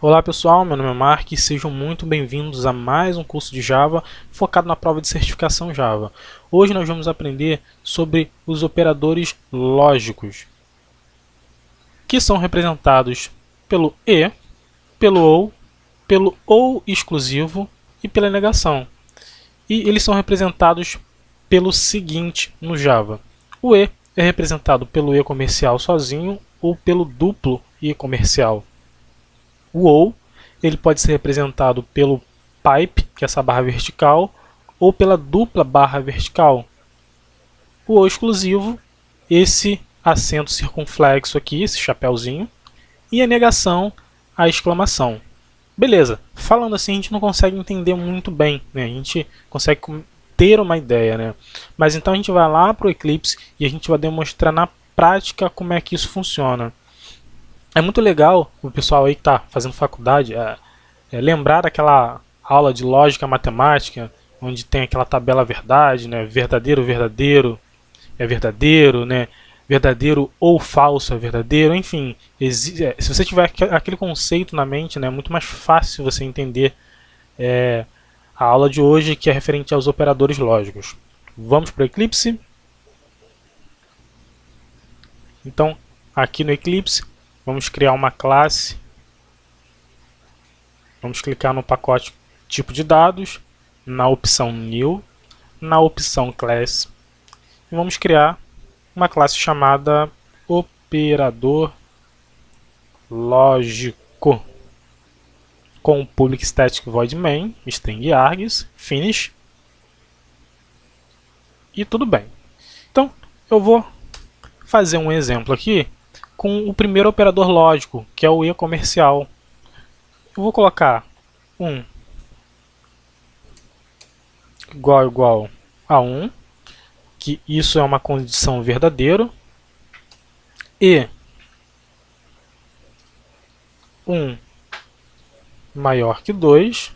Olá pessoal, meu nome é Mark e sejam muito bem-vindos a mais um curso de Java focado na prova de certificação Java. Hoje nós vamos aprender sobre os operadores lógicos, que são representados pelo e, pelo ou exclusivo e pela negação. E eles são representados pelo seguinte no Java. O e é representado pelo e comercial sozinho ou pelo duplo e comercial. O ou ele pode ser representado pelo pipe, que é essa barra vertical, ou pela dupla barra vertical. O ou exclusivo, esse acento circunflexo aqui, esse chapéuzinho, e a negação, a exclamação. Beleza, falando assim a gente não consegue entender muito bem, né? A gente consegue ter uma ideia, né? Mas então a gente vai lá para o Eclipse e a gente vai demonstrar na prática como é que isso funciona. É muito legal o pessoal aí que está fazendo faculdade lembrar daquela aula de lógica matemática, onde tem aquela tabela verdade, né? Verdadeiro, verdadeiro, é verdadeiro, né? Verdadeiro ou falso é verdadeiro, enfim. Se você tiver aquele conceito na mente, né, é muito mais fácil você entender a aula de hoje, que é referente aos operadores lógicos. Vamos para o Eclipse. Então, aqui no Eclipse, vamos criar uma classe. Vamos clicar no pacote tipo de dados, na opção New, na opção Class, e vamos criar uma classe chamada operador lógico, com o public static void main, string args, finish, e tudo bem. Então, eu vou fazer um exemplo aqui com o primeiro operador lógico, que é o e comercial. Eu vou colocar igual a 1, que isso é uma condição verdadeira, e 1 maior que 2.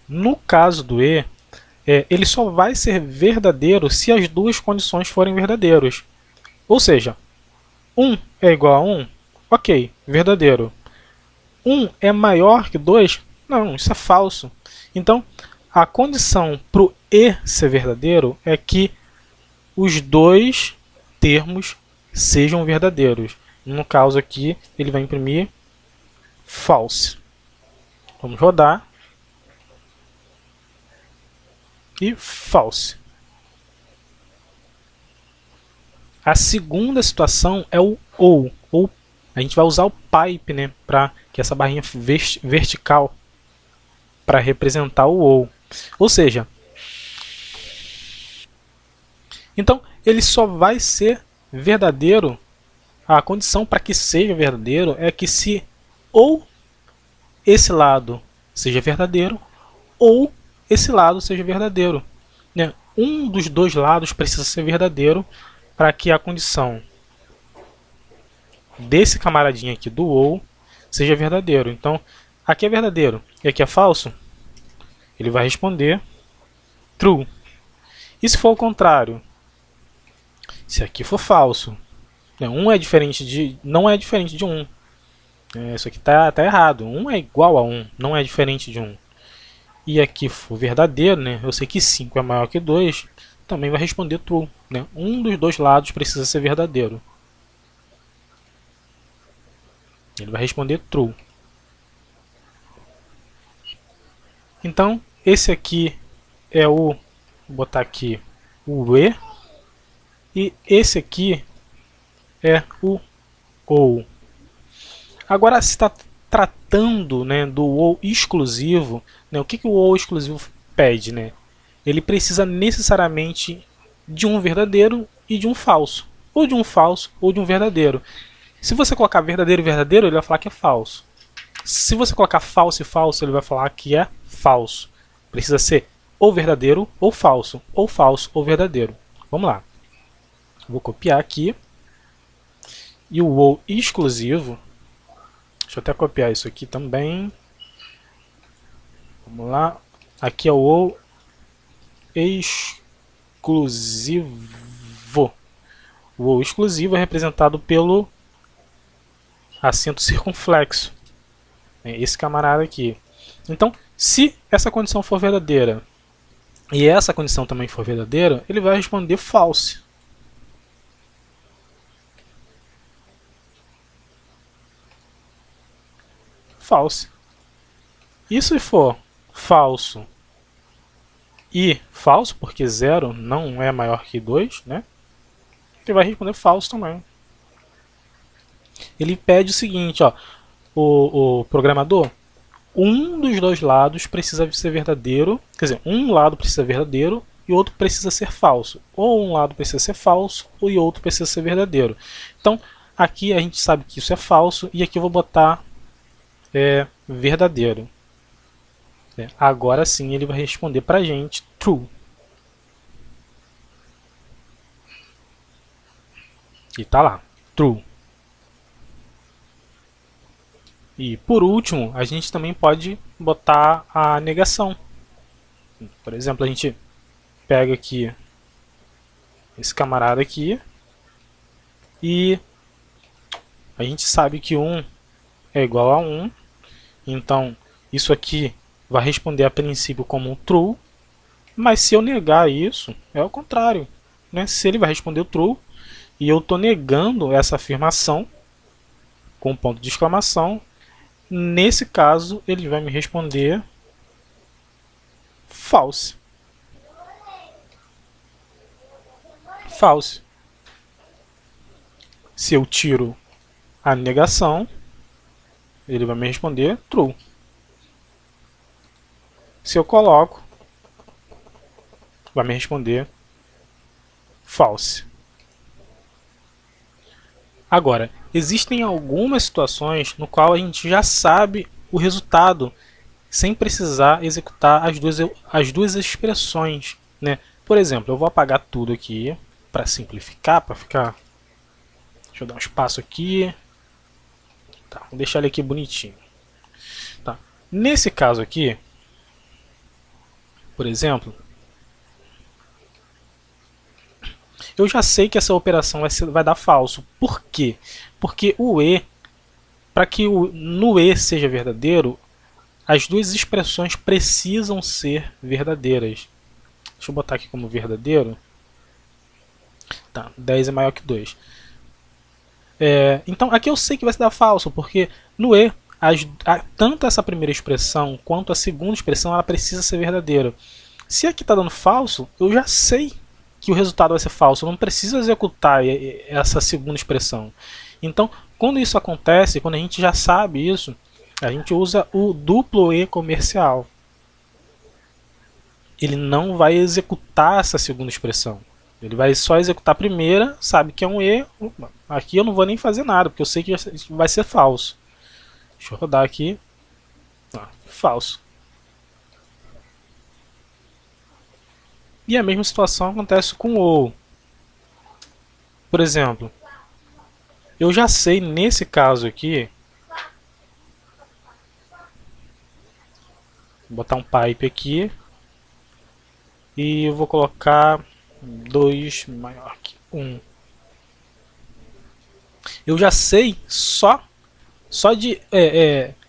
No caso do e, ele só vai ser verdadeiro se as duas condições forem verdadeiras. Ou seja, 1 é igual a 1, ok, verdadeiro. 1 é maior que 2, não, isso é falso. Então, a condição para o e ser verdadeiro é que os dois termos sejam verdadeiros. No caso aqui, ele vai imprimir false. Vamos rodar. E false. A segunda situação é o ou. A gente vai usar o pipe, né, para que essa barrinha vertical para representar o ou. Ou seja, então ele só vai ser verdadeiro. A condição para que seja verdadeiro é que se ou esse lado seja verdadeiro ou esse lado seja verdadeiro. Um dos dois lados precisa ser verdadeiro para que a condição desse camaradinho aqui do ou seja verdadeiro. Então, aqui é verdadeiro e aqui é falso, ele vai responder true. E se for o contrário? Se aqui for falso, não é diferente de 1. Isso aqui está errado. 1 é igual a 1, não é diferente de 1. E aqui for verdadeiro, né? Eu sei que 5 é maior que 2, também vai responder true. Né? Um dos dois lados precisa ser verdadeiro. Ele vai responder true. Então, esse aqui é o... Vou botar aqui o e esse aqui é o ou. Agora, se está tratando, né, do ou exclusivo, né, o que o ou exclusivo pede? Né? Ele precisa necessariamente de um verdadeiro e de um falso. Ou de um falso ou de um verdadeiro. Se você colocar verdadeiro e verdadeiro, ele vai falar que é falso. Se você colocar falso e falso, ele vai falar que é falso. Precisa ser ou verdadeiro ou falso ou verdadeiro. Vamos lá. Vou copiar aqui. E o ou exclusivo, deixa eu até copiar isso aqui também. Vamos lá. Aqui é o ou exclusivo. O ou exclusivo é representado pelo acento circunflexo. Esse camarada aqui. Então, se essa condição for verdadeira e essa condição também for verdadeira, ele vai responder false. False. E se for falso e falso, porque 0 não é maior que 2, né? Ele vai responder falso também. Ele pede o seguinte, ó, o programador, um dos dois lados precisa ser verdadeiro, quer dizer, um lado precisa ser verdadeiro e outro precisa ser falso. Ou um lado precisa ser falso e outro precisa ser verdadeiro. Então, aqui a gente sabe que isso é falso e aqui eu vou botar verdadeiro. Agora sim ele vai responder para a gente true. E tá lá, true. E por último, a gente também pode botar a negação. Por exemplo, a gente pega aqui esse camarada aqui e a gente sabe que 1 é igual a 1. Então, isso aqui vai responder a princípio como um true. Mas se eu negar isso, é o contrário, né? Se ele vai responder o true e eu estou negando essa afirmação com ponto de exclamação, nesse caso ele vai me responder false. False. Se eu tiro a negação, ele vai me responder true. Se eu coloco, vai me responder false. Agora, existem algumas situações no qual a gente já sabe o resultado sem precisar executar as duas expressões, né? Por exemplo, eu vou apagar tudo aqui para simplificar, para ficar... Deixa eu dar um espaço aqui. Tá, vou deixar ele aqui bonitinho. Tá. Nesse caso aqui, por exemplo, eu já sei que essa operação vai dar falso. Por quê? Porque o E, para que no E seja verdadeiro, as duas expressões precisam ser verdadeiras. Deixa eu botar aqui como verdadeiro. Tá, 10 é maior que 2. Então aqui eu sei que vai dar falso, porque no E, tanto essa primeira expressão quanto a segunda expressão ela precisa ser verdadeira. Se aqui está dando falso, eu já sei que o resultado vai ser falso. Eu não preciso executar essa segunda expressão. Então, quando isso acontece, quando a gente já sabe isso, a gente usa o duplo E comercial. Ele não vai executar essa segunda expressão. Ele vai só executar a primeira, sabe que é um E. Aqui eu não vou nem fazer nada, porque eu sei que vai ser falso. Deixa eu rodar aqui. Falso. E a mesma situação acontece com o OU. Por exemplo, eu já sei nesse caso aqui, vou botar um pipe aqui e eu vou colocar 2 maior que 1. Eu já sei só de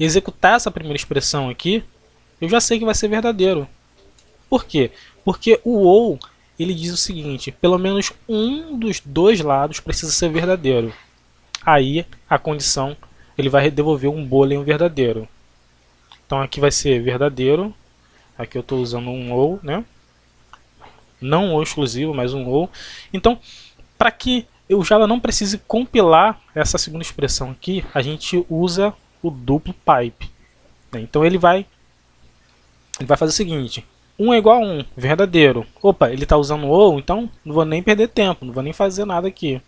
executar essa primeira expressão aqui, eu já sei que vai ser verdadeiro. Por quê? Porque o OU ele diz o seguinte: pelo menos um dos dois lados precisa ser verdadeiro. Aí a condição ele vai devolver um boolean verdadeiro. Então aqui vai ser verdadeiro. Aqui eu estou usando um OU, né? Não um OU exclusivo, mas um OU. Então, para que o Java não precise compilar essa segunda expressão aqui, a gente usa o duplo pipe. Então ele vai fazer o seguinte: 1 é igual a 1, verdadeiro. Opa, ele está usando OU, então não vou nem perder tempo, não vou nem fazer nada aqui.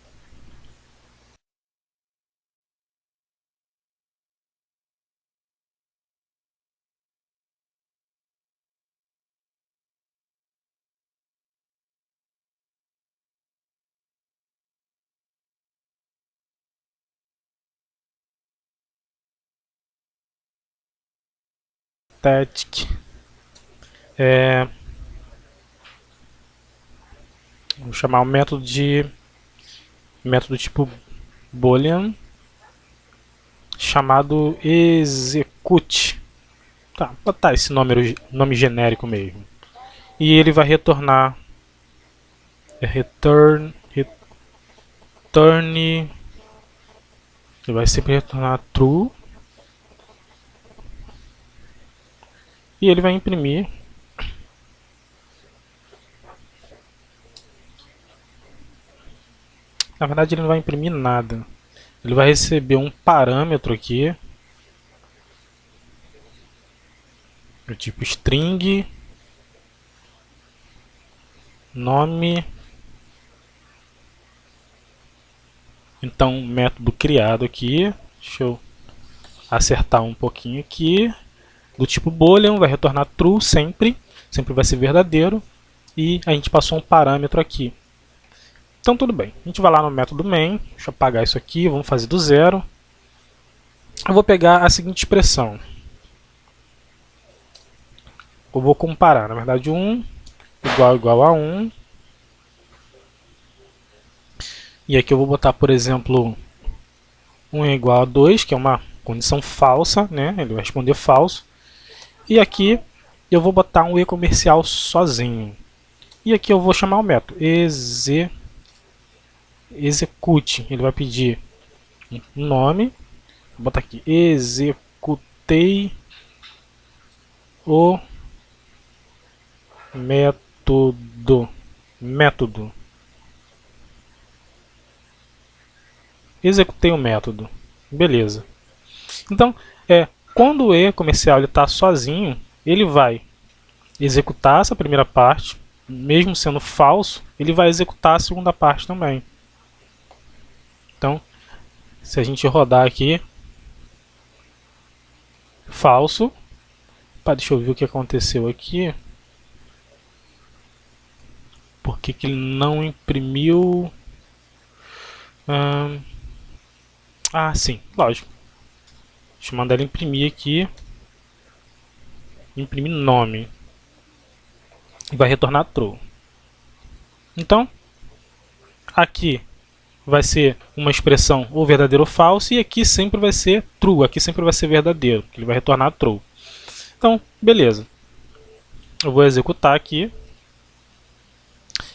Static. Vou chamar o método tipo boolean chamado execute. Tá, vou botar esse nome genérico mesmo. E ele vai retornar return, ele vai sempre retornar true. E ele vai imprimir na verdade ele não vai imprimir nada. Ele vai receber um parâmetro aqui do tipo string nome. Então, método criado aqui, deixa eu acertar um pouquinho aqui, do tipo boolean, vai retornar true sempre, sempre vai ser verdadeiro, e a gente passou um parâmetro aqui. Então tudo bem, a gente vai lá no método main, deixa eu apagar isso aqui, vamos fazer do zero. Eu vou pegar a seguinte expressão. Eu vou comparar, na verdade 1 igual a 1. E aqui eu vou botar, por exemplo, 1 é igual a 2, que é uma condição falsa, né? Ele vai responder falso. E aqui eu vou botar um e-comercial sozinho. E aqui eu vou chamar o método execute. Ele vai pedir um nome. Vou botar aqui, executei o método. Executei o método. Beleza. Então, quando o e-comercial está sozinho, ele vai executar essa primeira parte, mesmo sendo falso, ele vai executar a segunda parte também. Então, se a gente rodar aqui, falso. Deixa eu ver o que aconteceu aqui. Por que ele não imprimiu? Sim, lógico. Deixa eu mandar ele imprimir aqui. Imprimir nome. E vai retornar true. Então, aqui vai ser uma expressão ou verdadeiro ou falso. E aqui sempre vai ser true. Aqui sempre vai ser verdadeiro. Ele vai retornar true. Então, beleza. Eu vou executar aqui.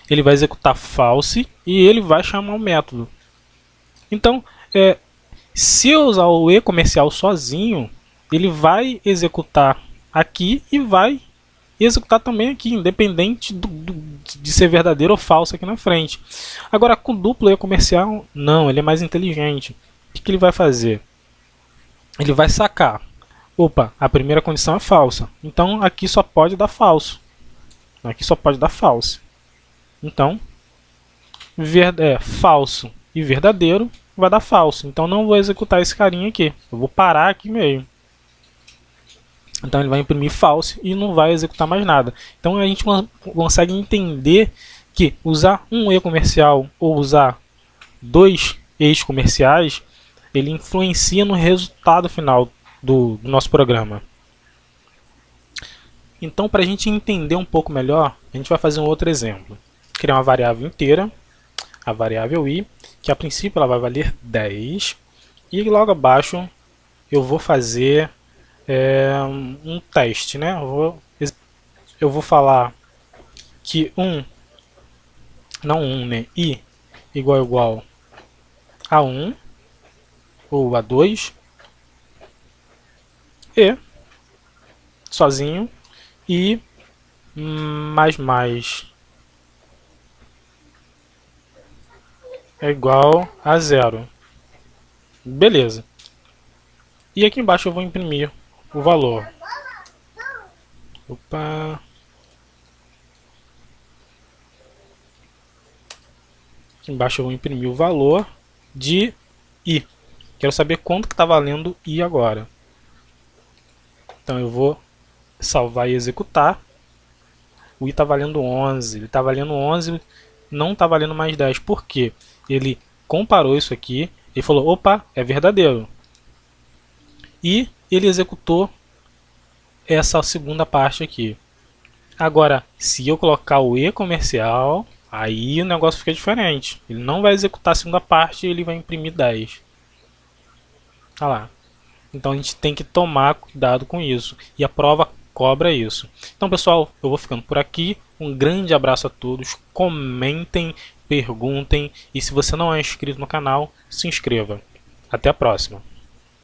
Ele vai executar false. E ele vai chamar o método. Então, se eu usar o e-comercial sozinho, ele vai executar aqui e vai executar também aqui, independente de ser verdadeiro ou falso aqui na frente. Agora, com duplo e-comercial, não, ele é mais inteligente. O que ele vai fazer? Ele vai sacar. Opa, a primeira condição é falsa. Então, aqui só pode dar falso. Aqui só pode dar falso. Então, falso e verdadeiro vai dar falso. Então não vou executar esse carinha aqui. Eu vou parar aqui mesmo. Então ele vai imprimir false e não vai executar mais nada. Então a gente consegue entender que usar um e-comercial ou usar dois ex-comerciais, ele influencia no resultado final do nosso programa. Então, para a gente entender um pouco melhor, a gente vai fazer um outro exemplo. Criar uma variável inteira, a variável i, que a princípio ela vai valer 10, e logo abaixo eu vou fazer um teste, né? Eu vou falar que i igual a 1 ou a 2 e sozinho e mais é igual a 0. Beleza. E aqui embaixo eu vou imprimir o valor. Opa. Aqui embaixo eu vou imprimir o valor de i. Quero saber quanto que está valendo i agora. Então eu vou salvar e executar. O i está valendo 11. Ele está valendo 11, não está valendo mais 10. Por quê? Ele comparou isso aqui e falou, opa, é verdadeiro. E ele executou essa segunda parte aqui. Agora, se eu colocar o e-comercial, aí o negócio fica diferente. Ele não vai executar a segunda parte e ele vai imprimir 10. Olha lá. Então a gente tem que tomar cuidado com isso. E a prova cobra isso. Então, pessoal, eu vou ficando por aqui. Um grande abraço a todos. Comentem, perguntem. E se você não é inscrito no canal, se inscreva. Até a próxima.